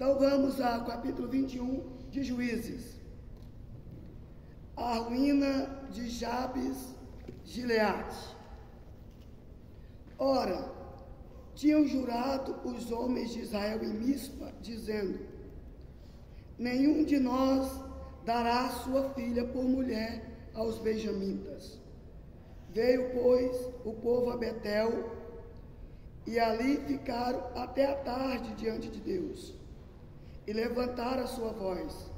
Então vamos ao capítulo 21 de Juízes. A ruína de Jabes Gileade. Ora, tinham jurado os homens de Israel em Mispa, dizendo: nenhum de nós dará sua filha por mulher aos benjamitas. Veio, pois, o povo a Betel, e ali ficaram até a tarde diante de Deus. E levantaram a sua voz,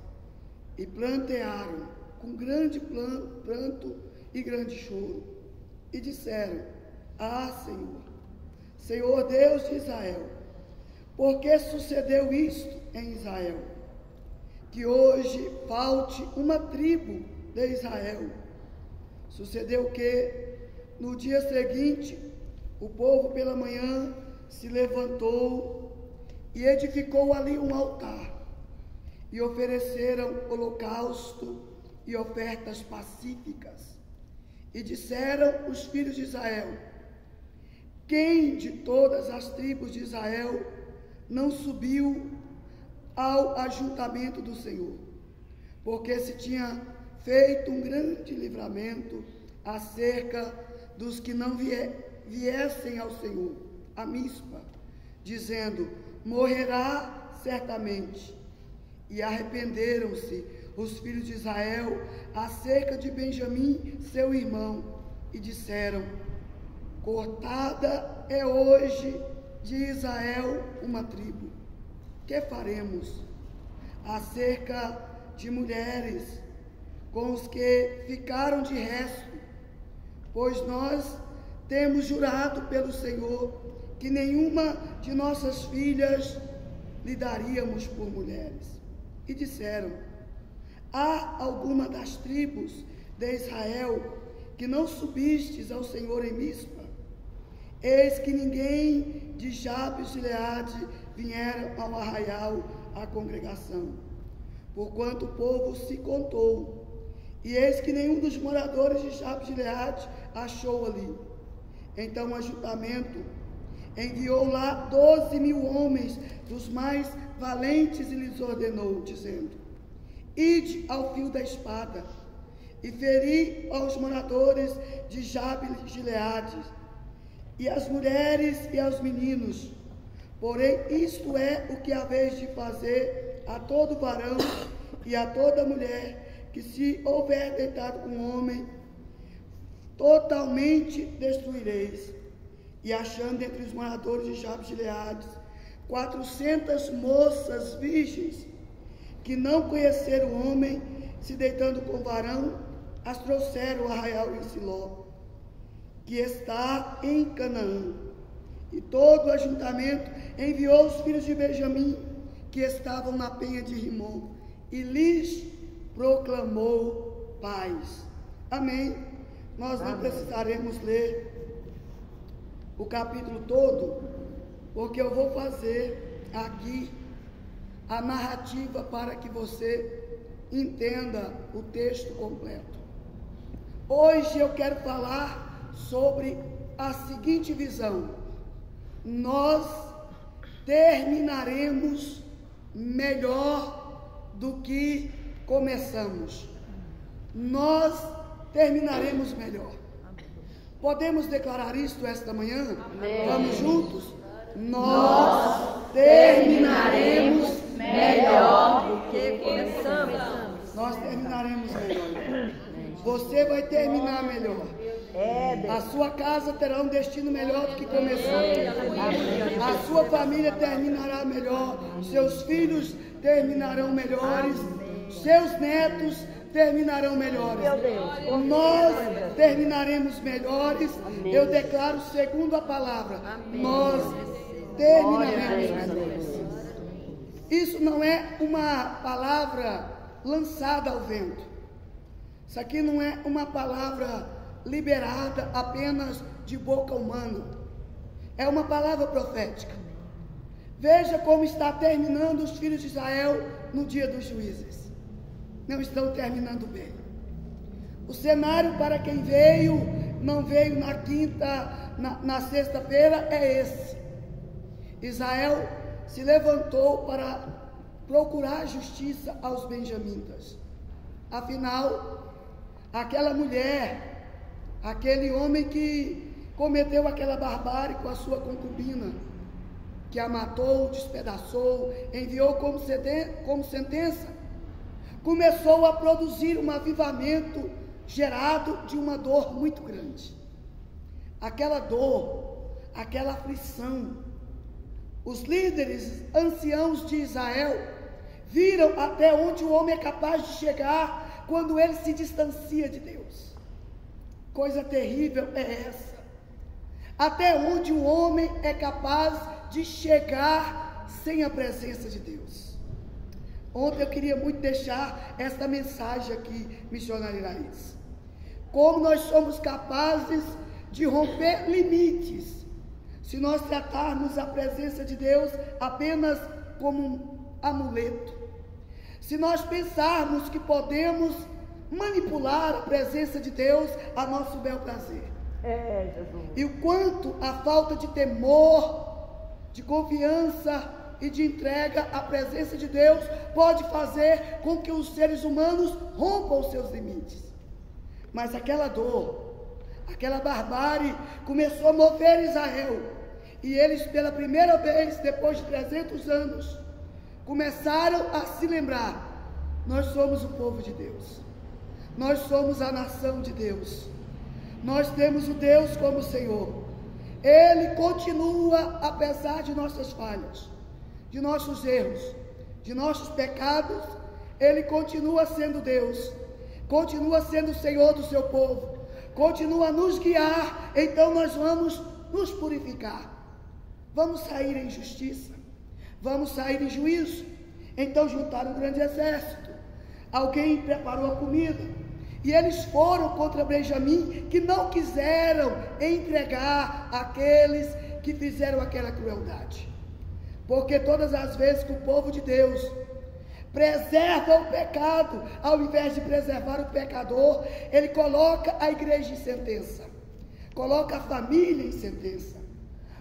e plantearam com grande pranto e grande choro, e disseram: ah, Senhor, Senhor Deus de Israel, por que sucedeu isto em Israel? Que hoje falte uma tribo de Israel. Sucedeu que, no dia seguinte, o povo pela manhã se levantou e edificou ali um altar, e ofereceram holocausto e ofertas pacíficas. E disseram os filhos de Israel: quem de todas as tribos de Israel não subiu ao ajuntamento do Senhor? Porque se tinha feito um grande livramento acerca dos que não viessem ao Senhor, a Mispa, dizendo: morrerá certamente. E arrependeram-se os filhos de Israel acerca de Benjamim, seu irmão, e disseram: cortada é hoje de Israel uma tribo. Que faremos acerca de mulheres com os que ficaram de resto? Pois nós temos jurado pelo Senhor que nenhuma de nossas filhas lhe daríamos por mulheres. E disseram: há alguma das tribos de Israel que não subistes ao Senhor em Mispa? Eis que ninguém de Jabes Gileade viera ao arraial à congregação, porquanto o povo se contou, e eis que nenhum dos moradores de Jabes Gileade achou ali. Então o ajuntamento enviou lá 12.000 homens dos mais valentes e lhes ordenou, dizendo: ide ao fio da espada e feri aos moradores de Jabes Gileade, e às mulheres e aos meninos. Porém, isto é o que haveis de fazer a todo varão e a toda mulher que se houver deitado com um homem, totalmente destruireis. E achando entre os moradores de Jabes Gileade 400 moças virgens que não conheceram o homem, se deitando com o varão, as trouxeram ao arraial em Siló, que está em Canaã. E todo o ajuntamento enviou os filhos de Benjamim, que estavam na penha de Rimon, e lhes proclamou paz. Amém. Nós não precisaremos ler o capítulo todo, porque eu vou fazer aqui a narrativa para que você entenda o texto completo. Hoje eu quero falar sobre a seguinte visão: nós terminaremos melhor do que começamos. Nós terminaremos melhor. Podemos declarar isto esta manhã? Amém. Vamos juntos? Nós terminaremos melhor do que começamos. Nós terminaremos melhor. Você vai terminar melhor. A sua casa terá um destino melhor do que começou. A sua família terminará melhor. Seus filhos terminarão melhores. Seus netos terminarão melhores. Nós terminaremos melhores. Eu declaro segundo a palavra. Nós terminaremos melhores. Isso não é uma palavra lançada ao vento. Isso aqui não é uma palavra liberada apenas de boca humana. É uma palavra profética. Veja como está terminando os filhos de Israel no dia dos juízes. Não estão terminando bem. O cenário para quem veio, não veio na quinta, na sexta-feira, é esse. Israel se levantou para procurar justiça aos benjamitas. Afinal, aquela mulher, aquele homem que cometeu aquela barbárie com a sua concubina, que a matou, despedaçou, enviou como sentença, começou a produzir um avivamento gerado de uma dor muito grande. Aquela dor, aquela aflição, os líderes anciãos de Israel viram até onde o homem é capaz de chegar quando ele se distancia de Deus. Coisa terrível é essa. Até onde o homem é capaz de chegar sem a presença de Deus. Ontem eu queria muito deixar esta mensagem aqui, missionário Iraís. Como nós somos capazes de romper limites, se nós tratarmos a presença de Deus apenas como um amuleto. Se nós pensarmos que podemos manipular a presença de Deus a nosso bel prazer. Jesus. E o quanto a falta de temor, de confiança e de entrega à presença de Deus pode fazer com que os seres humanos rompam os seus limites. Mas aquela dor, aquela barbárie começou a mover Israel, e eles pela primeira vez, depois de 300 anos, começaram a se lembrar: nós somos o povo de Deus, nós somos a nação de Deus, nós temos o Deus como Senhor. Ele continua, apesar de nossas falhas, de nossos erros, de nossos pecados, Ele continua sendo Deus, continua sendo o Senhor do seu povo, continua a nos guiar. Então nós vamos nos purificar, vamos sair em justiça, vamos sair em juízo. Então juntaram um grande exército, alguém preparou a comida, e eles foram contra Benjamim, que não quiseram entregar aqueles que fizeram aquela crueldade. Porque todas as vezes que o povo de Deus preserva o pecado, ao invés de preservar o pecador, ele coloca a igreja em sentença, coloca a família em sentença,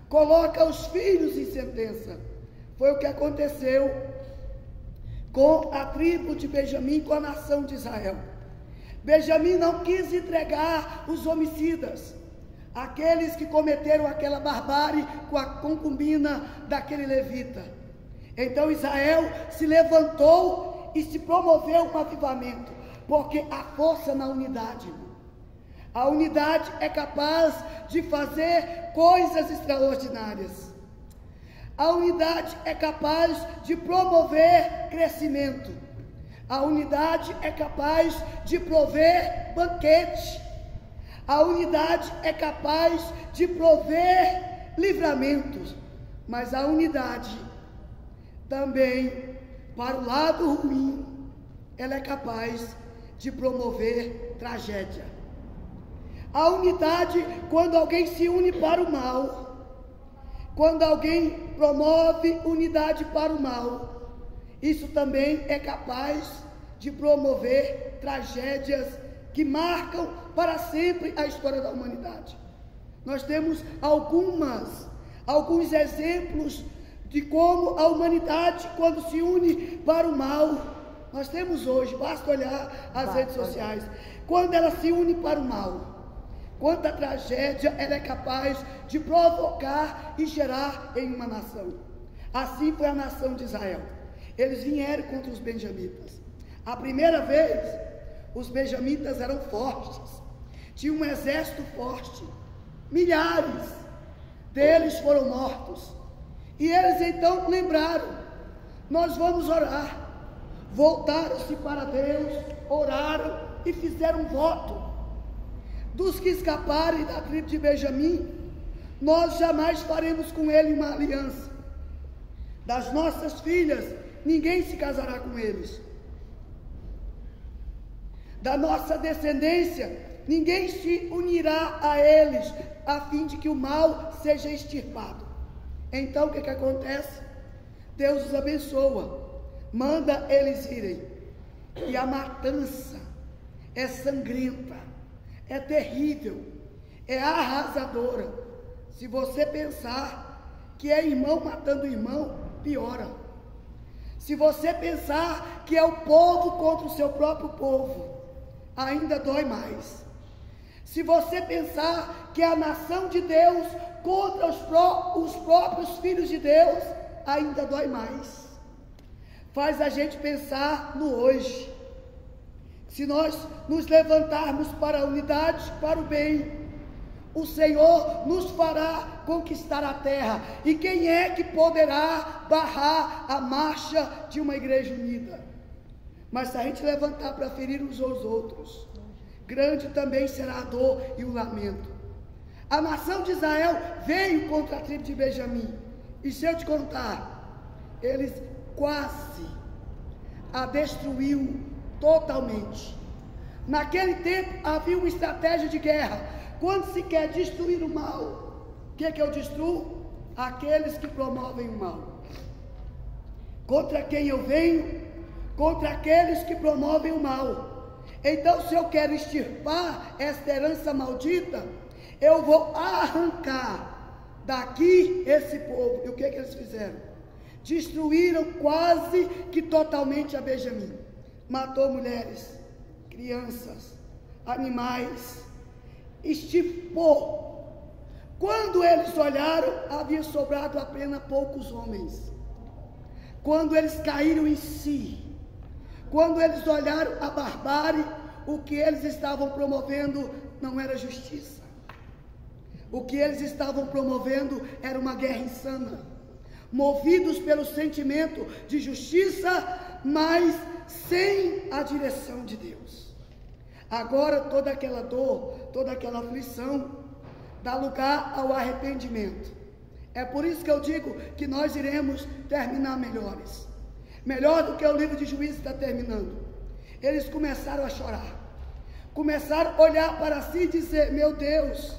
coloca os filhos em sentença. Foi o que aconteceu com a tribo de Benjamim, com a nação de Israel. Benjamim não quis entregar os homicidas, aqueles que cometeram aquela barbárie com a concubina daquele levita. Então Israel se levantou e se promoveu um avivamento, porque há força na unidade. A unidade é capaz de fazer coisas extraordinárias. A unidade é capaz de promover crescimento. A unidade é capaz de prover banquete. A unidade é capaz de prover livramentos. Mas a unidade também, para o lado ruim, ela é capaz de promover tragédia. A unidade, quando alguém se une para o mal, quando alguém promove unidade para o mal, isso também é capaz de promover tragédias que marcam para sempre a história da humanidade. Nós temos alguns exemplos de como a humanidade, quando se une para o mal, nós temos hoje, basta olhar as redes sociais, quando ela se une para o mal, quanta tragédia ela é capaz de provocar e gerar em uma nação. Assim foi a nação de Israel. Eles vieram contra os benjamitas. A primeira vez, os benjamitas eram fortes, tinham um exército forte, milhares deles foram mortos. E eles então lembraram: nós vamos orar. Voltaram-se para Deus, oraram e fizeram um voto: dos que escaparem da tribo de Benjamim, nós jamais faremos com ele uma aliança. Das nossas filhas, ninguém se casará com eles. Da nossa descendência, ninguém se unirá a eles, a fim de que o mal seja extirpado. Então o que acontece? Deus os abençoa, manda eles irem, e a matança é sangrenta, é terrível, é arrasadora. Se você pensar que é irmão matando irmão, piora. Se você pensar que é o povo contra o seu próprio povo, ainda dói mais. Se você pensar que é a nação de Deus contra os próprios filhos de Deus, ainda dói mais. Faz a gente pensar no hoje. Se nós nos levantarmos para a unidade, para o bem, o Senhor nos fará conquistar a terra. E quem é que poderá barrar a marcha de uma igreja unida? Mas se a gente levantar para ferir uns aos outros, grande também será a dor e o lamento. A nação de Israel veio contra a tribo de Benjamim. E se eu te contar, eles quase a destruiu totalmente. Naquele tempo havia uma estratégia de guerra. Quando se quer destruir o mal, o que eu destruo? Aqueles que promovem o mal. Contra quem eu venho? Contra aqueles que promovem o mal. Então, se eu quero extirpar esta herança maldita, eu vou arrancar daqui esse povo. E o que eles fizeram? Destruíram quase que totalmente a Benjamim. Matou mulheres, crianças, animais, extirpou. Quando eles olharam, havia sobrado apenas poucos homens. Quando eles caíram em si, quando eles olharam a barbárie, o que eles estavam promovendo não era justiça. O que eles estavam promovendo era uma guerra insana, movidos pelo sentimento de justiça, mas sem a direção de Deus. Agora toda aquela dor, toda aquela aflição, dá lugar ao arrependimento. É por isso que eu digo que nós iremos terminar melhores. Melhor do que o livro de Juízes está terminando. Eles começaram a chorar. Começaram a olhar para si e dizer: meu Deus,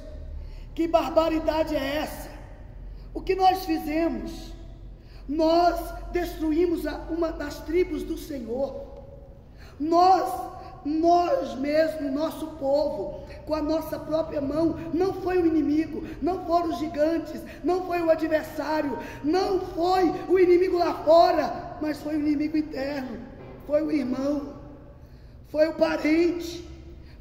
que barbaridade é essa? O que nós fizemos? Nós destruímos uma das tribos do Senhor. Nós mesmos, nosso povo, com a nossa própria mão, não foi o inimigo, não foram os gigantes, não foi o adversário, não foi o inimigo lá fora, mas foi o inimigo interno, foi o irmão, foi o parente,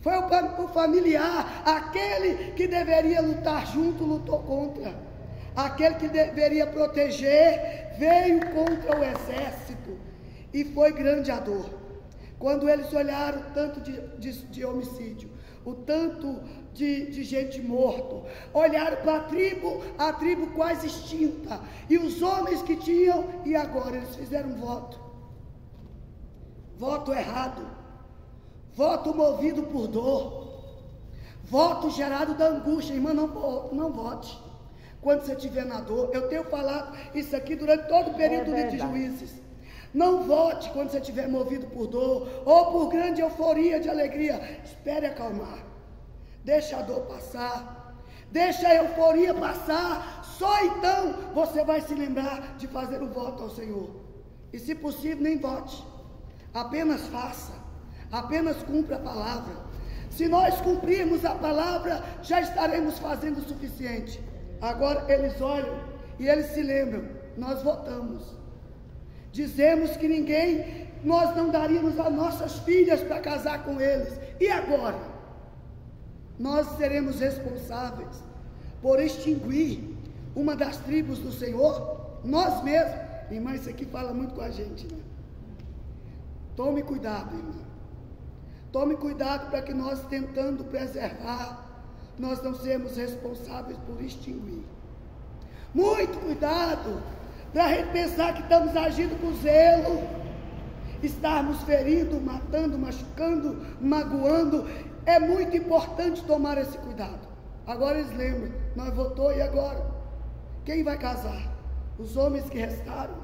foi o familiar, aquele que deveria lutar junto, lutou contra, aquele que deveria proteger, veio contra o exército, e foi grande a dor. Quando eles olharam o tanto de homicídio, o tanto de gente morto, olharam para a tribo quase extinta, e os homens que tinham, e agora eles fizeram um voto errado, voto movido por dor, voto gerado da angústia. Irmã, não vote quando você estiver na dor. Eu tenho falado isso aqui durante todo o período de Juízes. Não vote quando você estiver movido por dor, ou por grande euforia de alegria. Espere acalmar, deixa a dor passar, deixa a euforia passar, só então você vai se lembrar de fazer o voto ao Senhor. E se possível, nem vote, apenas faça, apenas cumpra a palavra. Se nós cumprirmos a palavra, já estaremos fazendo o suficiente. Agora eles olham e eles se lembram: nós votamos. Dizemos que nós não daríamos as nossas filhas para casar com eles. E agora? Nós seremos responsáveis por extinguir uma das tribos do Senhor? Nós mesmos? Irmã, isso aqui fala muito com a gente, né? Tome cuidado, irmã. Tome cuidado para que nós, tentando preservar, nós não sermos responsáveis por extinguir. Muito cuidado, para a gente pensar que estamos agindo com zelo, estarmos ferindo, matando, machucando, magoando. É muito importante tomar esse cuidado. Agora eles lembram: nós votamos, e agora? Quem vai casar? Os homens que restaram.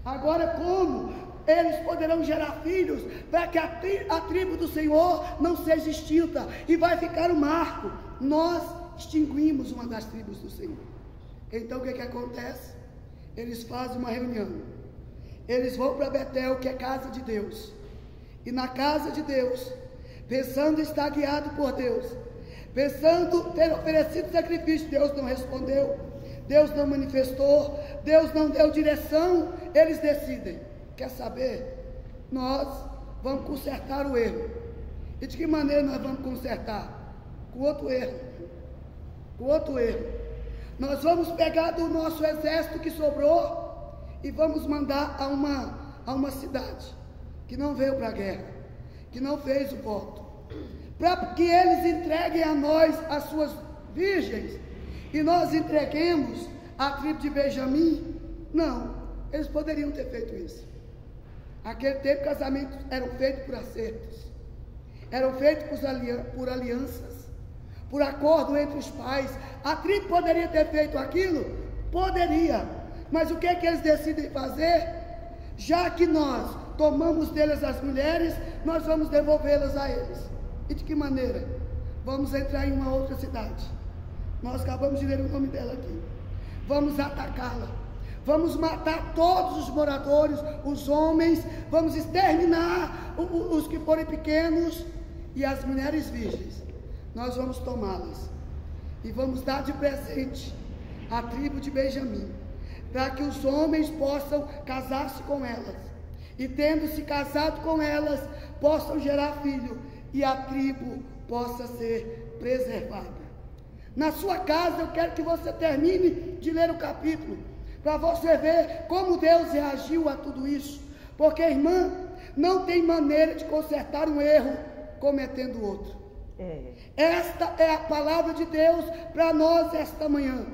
Agora como eles poderão gerar filhos para que a tribo do Senhor não seja extinta? E vai ficar um marco: nós extinguimos uma das tribos do Senhor. Então o que acontece? Eles fazem uma reunião, eles vão para Betel, que é casa de Deus, e na casa de Deus, pensando estar guiado por Deus, pensando ter oferecido sacrifício, Deus não respondeu, Deus não manifestou, Deus não deu direção. Eles decidem: quer saber? Nós vamos consertar o erro. E de que maneira nós vamos consertar? Com outro erro. Com outro erro. Nós vamos pegar do nosso exército que sobrou e vamos mandar a uma cidade que não veio para a guerra, que não fez o voto, para que eles entreguem a nós as suas virgens e nós entreguemos a tribo de Benjamim. Não, eles poderiam ter feito isso. Naquele tempo, casamentos eram feitos por acertos, eram feitos por alianças, por acordo entre os pais. A tribo poderia ter feito aquilo? Poderia, mas o que é que eles decidem fazer? Já que nós tomamos deles as mulheres, nós vamos devolvê-las a eles. E de que maneira? Vamos entrar em uma outra cidade. Nós acabamos de ler o nome dela aqui. Vamos atacá-la. Vamos matar todos os moradores, os homens. Vamos exterminar os que forem pequenos. E as mulheres virgens, nós vamos tomá-las. E vamos dar de presente a tribo de Benjamim, para que os homens possam casar-se com elas. E tendo se casado com elas, possam gerar filho. E a tribo possa ser preservada. Na sua casa, eu quero que você termine de ler o capítulo, para você ver como Deus reagiu a tudo isso. Porque, irmã, não tem maneira de consertar um erro cometendo outro. Esta é a palavra de Deus para nós esta manhã.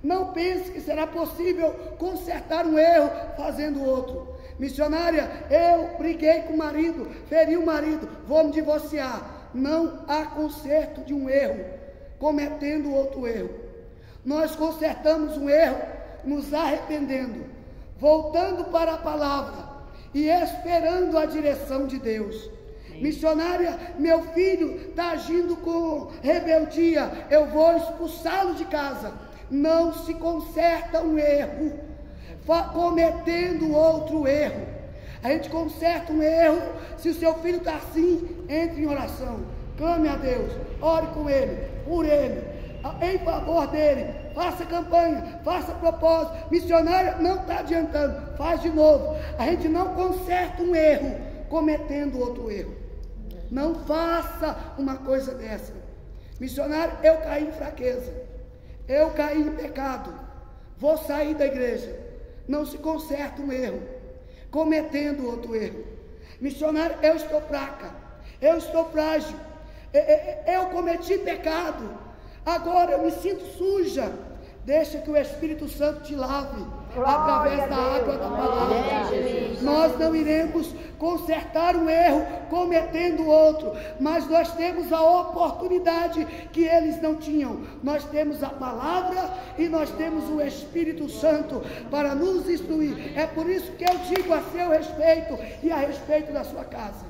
Não pense que será possível consertar um erro fazendo outro. Missionária, eu briguei com o marido, feri o marido, vou me divorciar. Não há conserto de um erro cometendo outro erro. Nós consertamos um erro nos arrependendo, voltando para a palavra e esperando a direção de Deus. Missionária, meu filho está agindo com rebeldia, eu vou expulsá-lo de casa. Não se conserta um erro cometendo outro erro. A gente conserta um erro. Se o seu filho está assim, entre em oração, clame a Deus, ore com ele, por ele, em favor dele, faça campanha, faça propósito. Missionária, não está adiantando, faz de novo. A gente não conserta um erro cometendo outro erro. Não faça uma coisa dessa. Missionário, eu caí em fraqueza, eu caí em pecado, vou sair da igreja. Não se conserta um erro cometendo outro erro. Missionário, eu estou fraca, eu estou frágil, eu cometi pecado, agora eu me sinto suja. Deixa que o Espírito Santo te lave através da água da palavra. Nós não iremos consertar um erro cometendo outro, mas nós temos a oportunidade que eles não tinham. Nós temos a palavra e nós temos o Espírito Santo para nos instruir. É por isso que eu digo a seu respeito e a respeito da sua casa: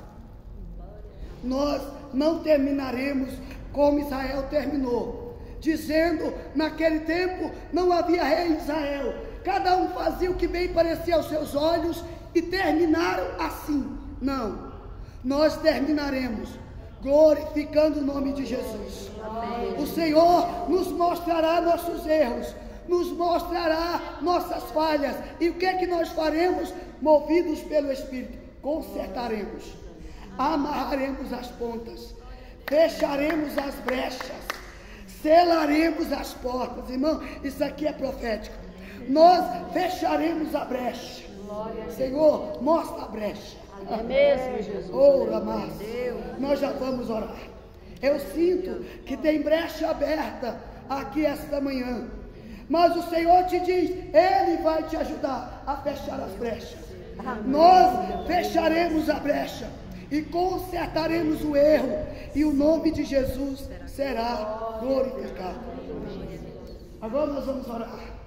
nós não terminaremos como Israel terminou, dizendo, naquele tempo não havia rei em Israel, cada um fazia o que bem parecia aos seus olhos e terminaram assim. Não, nós terminaremos glorificando o nome de Jesus. Amém. O Senhor nos mostrará nossos erros, nos mostrará nossas falhas, e o que é que nós faremos? Movidos pelo Espírito, consertaremos, amarraremos as pontas, fecharemos as brechas, selaremos as portas. Irmão, isso aqui é profético. Nós fecharemos a brecha. Senhor, mostra a brecha. É mesmo, Jesus. Ora, mas nós já vamos orar. Eu sinto que tem brecha aberta aqui esta manhã, mas o Senhor te diz, Ele vai te ajudar a fechar as brechas. Nós fecharemos a brecha e consertaremos o erro, e o nome de Jesus será glorificado. Agora nós vamos orar.